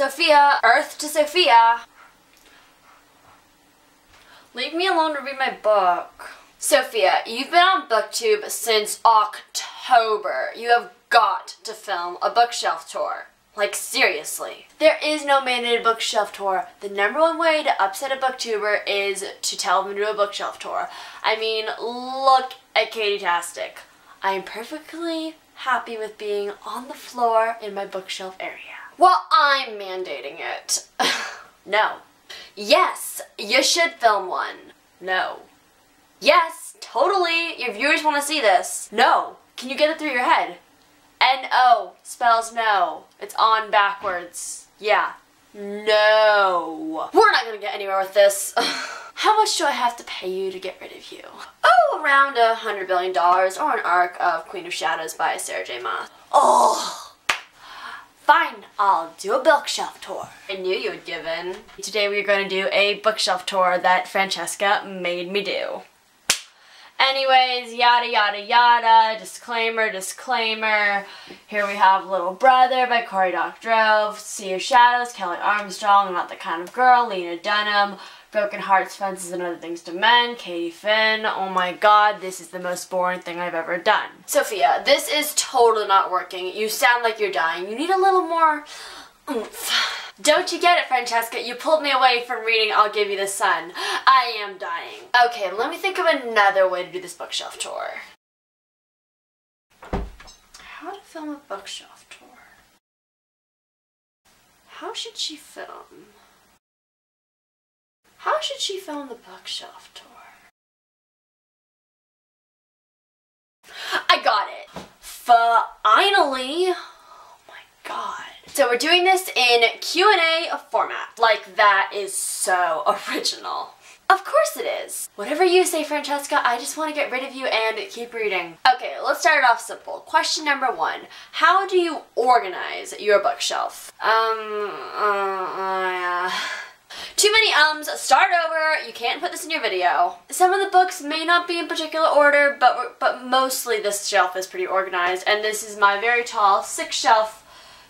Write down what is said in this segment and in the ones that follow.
Sophia, Earth to Sophia. Leave me alone to read my book. Sophia, you've been on BookTube since October. You have got to film a bookshelf tour. Like, seriously. There is no mandated bookshelf tour. The #1 way to upset a booktuber is to tell them to do a bookshelf tour. I mean, look at Katie-tastic. I am perfectly happy with being on the floor in my bookshelf area. Well, I'm mandating it. No. Yes, you should film one. No. Yes, totally. Your viewers want to see this. No. Can you get it through your head? N-O spells no. It's on backwards. Yeah. No. We're not gonna get anywhere with this. How much do I have to pay you to get rid of you? Oh, around $100 billion or an arc of Queen of Shadows by Sarah J. Maas. Oh. Fine, I'll do a bookshelf tour. I knew you would give in. Today we are going to do a bookshelf tour that Francesca made me do. Anyways, yada yada yada, disclaimer, disclaimer. Here we have Little Brother by Cory Doctorow, Sea of Shadows, Kelly Armstrong, Not the Kind of Girl, Lena Dunham, Broken Hearts, Fences and Other Things to Men, Katie Finn. Oh my god, this is the most boring thing I've ever done. Sophia, this is totally not working. You sound like you're dying. You need a little more oomph. Don't you get it, Francesca? You pulled me away from reading I'll Give You the Sun. I am dying. Okay, let me think of another way to do this bookshelf tour. How to film a bookshelf tour? How should she film? How should she film the bookshelf tour? I got it. Finally. Oh my god. So we're doing this in Q&A format. Like, that is so original. Of course it is. Whatever you say, Francesca, I just want to get rid of you and keep reading. Okay, let's start it off simple. Question #1. How do you organize your bookshelf? Too many ums, start over, you can't put this in your video. Some of the books may not be in particular order, but mostly this shelf is pretty organized, and this is my very tall 6-shelf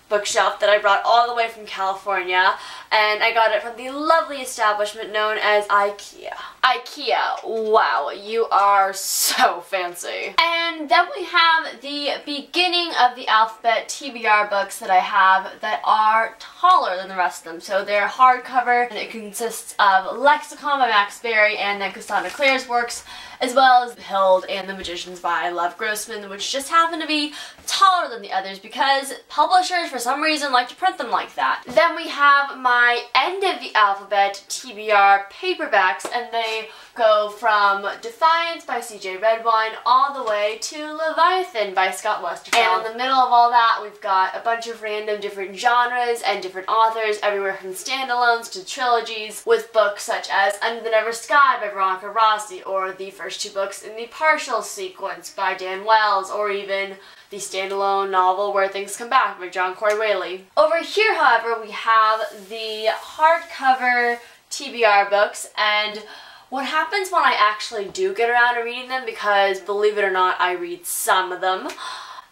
bookshelf that I brought all the way from California, and I got it from the lovely establishment known as IKEA. IKEA, wow, you are so fancy. And then we have the beginning of the alphabet TBR books that I have that are taller than the rest of them. So they're hardcover, and it consists of Lexicon by Max Berry and then Cassandra Clare's works, as well as Hild and the Magicians by Lev Grossman, which just happen to be taller than the others because publishers for some reason like to print them like that. Then we have my end of the alphabet TBR paperbacks, and they go from Defiance by C.J. Redwine all the way to Leviathan by Scott Westerfeld. And in the middle of all that, we've got a bunch of random different genres and different authors, everywhere from standalones to trilogies, with books such as Under the Never Sky by Veronica Rossi, or the first 2 books in the Partial sequence by Dan Wells, or even the standalone novel Where Things Come Back by John Corey Whaley. Over here, however, we have the hardcover TBR books, and what happens when I actually do get around to reading them, because believe it or not, I read some of them,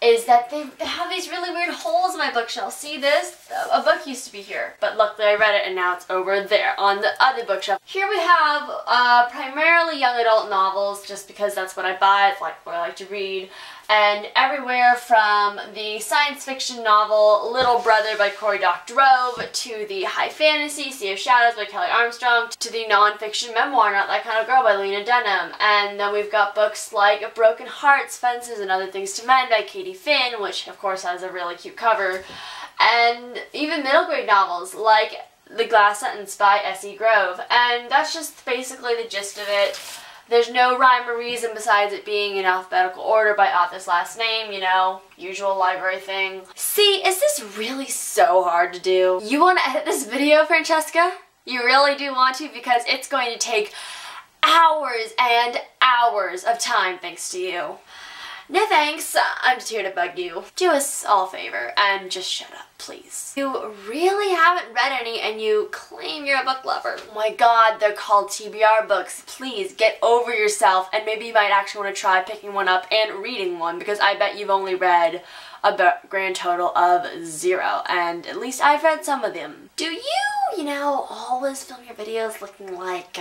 is that they have these really weird holes in my bookshelf. See this? A book used to be here, but luckily I read it and now it's over there on the other bookshelf. Here we have primarily young adult novels, just because that's what I buy, it's like what I like to read. And everywhere from the science fiction novel Little Brother by Cory Doctorow to the high fantasy Sea of Shadows by Kelly Armstrong to the non-fiction memoir Not That Kind of Girl by Lena Dunham. And then we've got books like Broken Hearts, Fences and Other Things to Men by Katie Finn, which of course has a really cute cover. And even middle grade novels like The Glass Sentence by S.E. Grove. And that's just basically the gist of it. There's no rhyme or reason besides it being in alphabetical order by author's last name, you know, usual library thing. See, is this really so hard to do? You want to edit this video, Francesca? You really do want to, because it's going to take hours and hours of time thanks to you. No thanks, I'm just here to bug you. Do us all a favor and just shut up, please. You really haven't read any and you claim you're a book lover. Oh my god, they're called TBR books. Please get over yourself, and maybe you might actually want to try picking one up and reading one, because I bet you've only read a grand total of 0, and at least I've read some of them. Do you know, always film your videos looking like,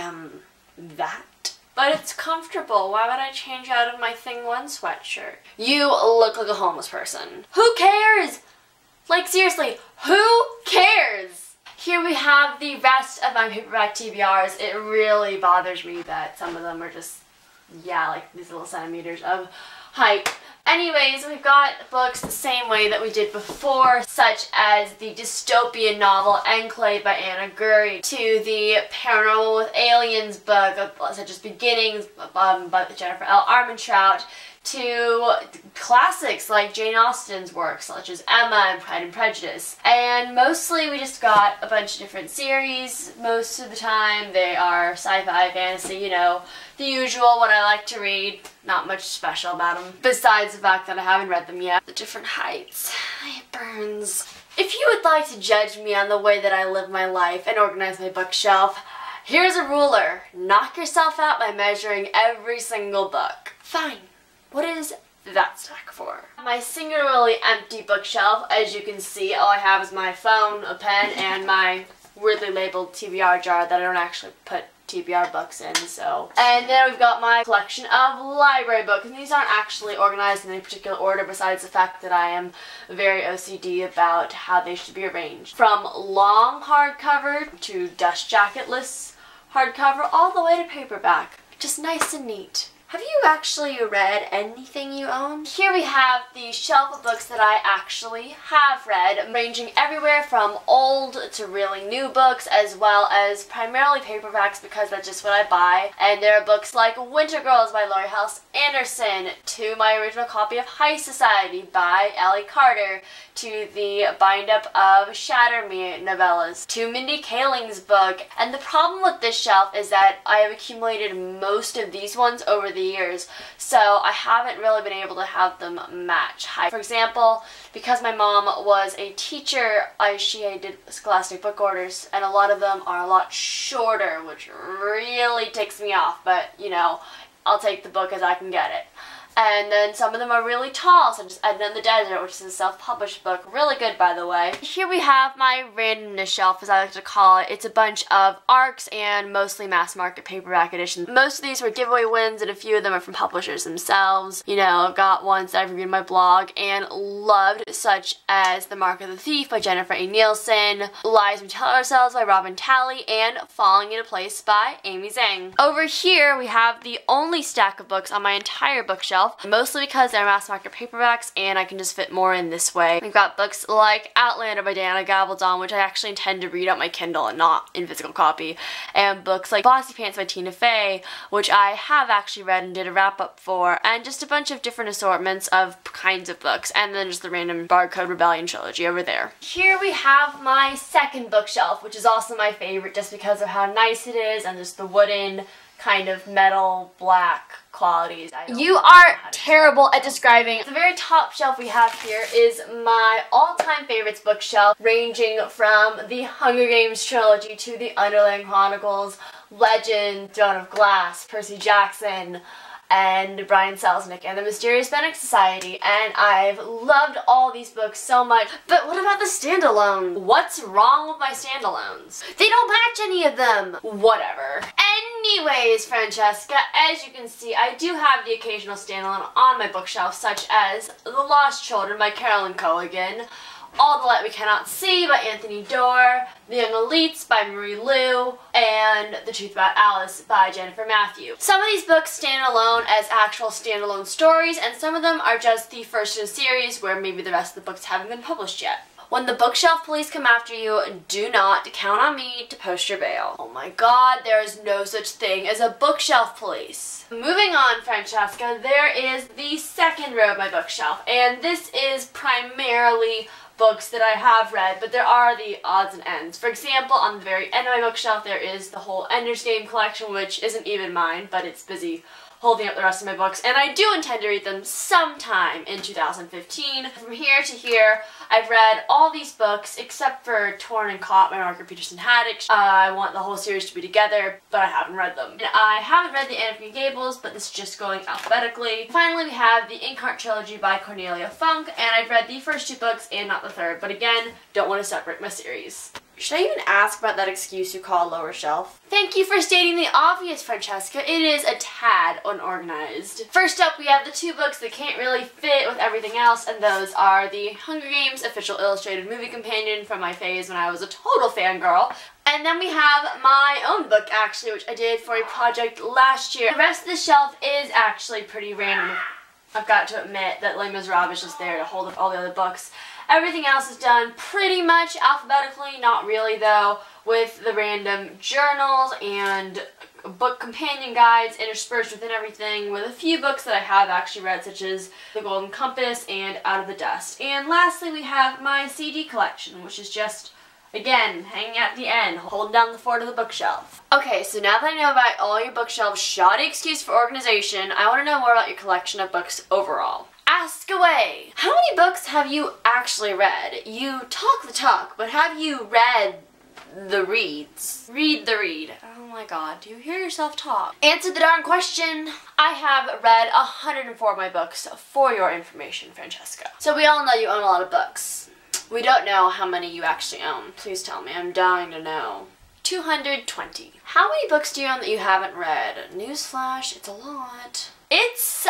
that? But it's comfortable. Why would I change out of my Thing 1 sweatshirt? You look like a homeless person. Who cares? Like, seriously, who cares? Here we have the rest of my paperback TBRs. It really bothers me that some of them are just, yeah, like these little centimeters of height. Anyways, we've got books the same way that we did before, such as the dystopian novel Enclave by Anna Gurry, to the Paranormal with Aliens book, such as Beginnings by Jennifer L. Armentrout, to classics like Jane Austen's works, such as Emma and Pride and Prejudice. And mostly we just got a bunch of different series. Most of the time they are sci-fi, fantasy, you know, the usual, what I like to read. Not much special about them, besides the fact that I haven't read them yet. The different heights. It burns. If you would like to judge me on the way that I live my life and organize my bookshelf, here's a ruler. Knock yourself out by measuring every single book. Fine. What is that stack for? My singularly empty bookshelf, as you can see, all I have is my phone, a pen, and my weirdly labeled TBR jar that I don't actually put TBR books in, so. And then we've got my collection of library books, and these aren't actually organized in any particular order besides the fact that I am very OCD about how they should be arranged. From long hardcover to dust jacketless hardcover all the way to paperback. Just nice and neat. Have you actually read anything you own? Here we have the shelf of books that I actually have read, ranging everywhere from old to really new books, as well as primarily paperbacks because that's just what I buy. And there are books like Winter Girls by Laurie Halse Anderson, to my original copy of High Society by Ellie Carter, to the bind-up of Shatter Me novellas, to Mindy Kaling's book. And the problem with this shelf is that I have accumulated most of these ones over the years, so I haven't really been able to have them match. For example, because my mom was a teacher, she did scholastic book orders, and a lot of them are a lot shorter, which really ticks me off, but you know, I'll take the book as I can get it. And then some of them are really tall, such as Edna in the Desert, which is a self-published book. Really good, by the way. Here we have my randomness shelf, as I like to call it. It's a bunch of ARCs and mostly mass-market paperback editions. Most of these were giveaway wins, and a few of them are from publishers themselves. You know, I've got ones that I've reviewed on my blog and loved, such as The Mark of the Thief by Jennifer A. Nielsen, Lies We Tell Ourselves by Robin Talley, and Falling Into Place by Amy Zhang. Over here, we have the only stack of books on my entire bookshelf, mostly because they're mass market paperbacks and I can just fit more in this way. We've got books like Outlander by Diana Gabaldon, which I actually intend to read on my Kindle and not in physical copy, and books like Bossy Pants by Tina Fey, which I have actually read and did a wrap-up for, and just a bunch of different assortments of kinds of books, and then just the random Barcode Rebellion trilogy over there. Here we have my second bookshelf, which is also my favorite just because of how nice it is and just the wooden kind of metal black qualities. You are terrible at describing. The very top shelf we have here is my all-time favorites bookshelf, ranging from the Hunger Games trilogy to the Underland Chronicles, Legend, Throne of Glass, Percy Jackson, and Brian Selznick, and the Mysterious Benedict Society, and I've loved all these books so much. But what about the standalone? What's wrong with my standalones? They don't match any of them. Whatever. Anyways, Francesca, as you can see, I do have the occasional standalone on my bookshelf, such as The Lost Children by Carolyn Cogan, All the Light We Cannot See by Anthony Doerr, The Young Elites by Marie Lu, and The Truth About Alice by Jennifer Matthew. Some of these books stand alone as actual standalone stories, and some of them are just the first in a series where maybe the rest of the books haven't been published yet. When the bookshelf police come after you, do not count on me to post your bail. Oh my god, there is no such thing as a bookshelf police. Moving on, Francesca, there is the second row of my bookshelf, and this is primarily books that I have read, but there are the odds and ends. For example, on the very end of my bookshelf, there is the whole Ender's Game collection, which isn't even mine, but it's busy holding up the rest of my books, and I do intend to read them sometime in 2015. From here to here, I've read all these books except for Torn and Caught by Margaret Peterson Haddix. I want the whole series to be together, but I haven't read them. And I haven't read the Anne of Green Gables, but this is just going alphabetically. Finally, we have the Inkheart trilogy by Cornelia Funk, and I've read the first 2 books and not the third, but again, don't want to separate my series. Should I even ask about that excuse you call lower shelf? Thank you for stating the obvious, Francesca. It is a tad unorganized. First up, we have the 2 books that can't really fit with everything else, and those are the Hunger Games Official Illustrated Movie Companion from my phase when I was a total fangirl. And then we have my own book, actually, which I did for a project last year. The rest of the shelf is actually pretty random. I've got to admit that Les Miserables is just there to hold up all the other books. Everything else is done pretty much alphabetically, not really though, with the random journals and book companion guides interspersed within everything, with a few books that I have actually read, such as The Golden Compass and Out of the Dust. And lastly, we have my CD collection, which is just, again, hanging at the end, holding down the fort of the bookshelf. Okay, so now that I know about all your bookshelves' shoddy excuse for organization, I want to know more about your collection of books overall. Ask away! How many books have you actually read? You talk the talk, but have you read the reads? Read the read. Oh my god, do you hear yourself talk? Answer the darn question! I have read 104 of my books for your information, Francesca. So we all know you own a lot of books. We don't know how many you actually own. Please tell me, I'm dying to know. 220. How many books do you own that you haven't read? Newsflash, it's a lot. It's,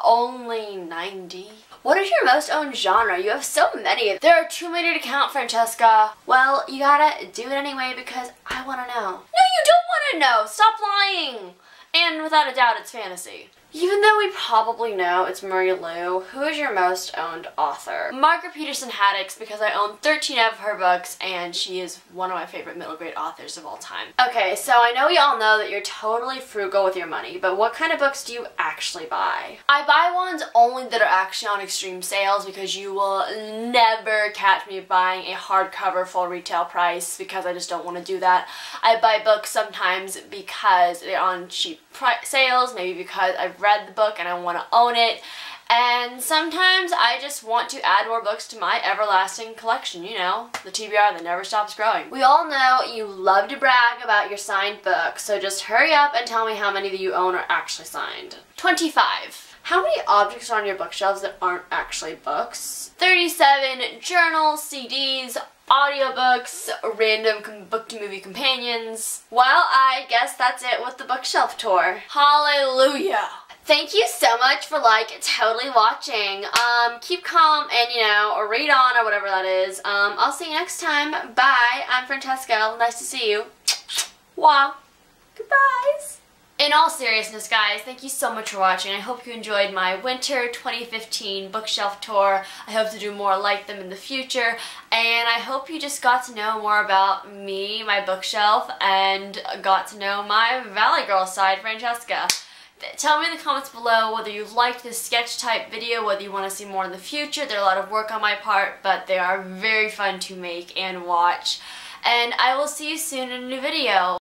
only 90. What is your most owned genre? You have so many. There are too many to count, Francesca. Well, you gotta do it anyway because I wanna know. No, you don't wanna know! Stop lying! And without a doubt, it's fantasy. Even though we probably know it's Marie Lu, who is your most owned author? Margaret Peterson Haddix, because I own 13 of her books and she is one of my favorite middle grade authors of all time. Okay, so I know we all know that you're totally frugal with your money, but what kind of books do you actually buy? I buy ones only that are actually on extreme sales because you will never catch me buying a hardcover full retail price because I just don't want to do that. I buy books sometimes because they're on cheap sales, maybe because I've read the book and I want to own it, and sometimes I just want to add more books to my everlasting collection, you know, the TBR that never stops growing. We all know you love to brag about your signed books, so just hurry up and tell me how many that you own are actually signed. 25. How many objects are on your bookshelves that aren't actually books? 37 journals, CDs, audiobooks, random book to movie companions. Well, I guess that's it with the bookshelf tour. Hallelujah! Thank you so much for totally watching. Keep calm and, you know, or read on or whatever that is. I'll see you next time. Bye. I'm Francesca. Nice to see you. Wah. Goodbyes. In all seriousness, guys, thank you so much for watching. I hope you enjoyed my winter 2015 bookshelf tour. I hope to do more like them in the future, and I hope you just got to know more about me, my bookshelf, and got to know my Valley Girl side, Francesca. Tell me in the comments below whether you liked this sketch type video, whether you want to see more in the future. They're a lot of work on my part, but they are very fun to make and watch. And I will see you soon in a new video.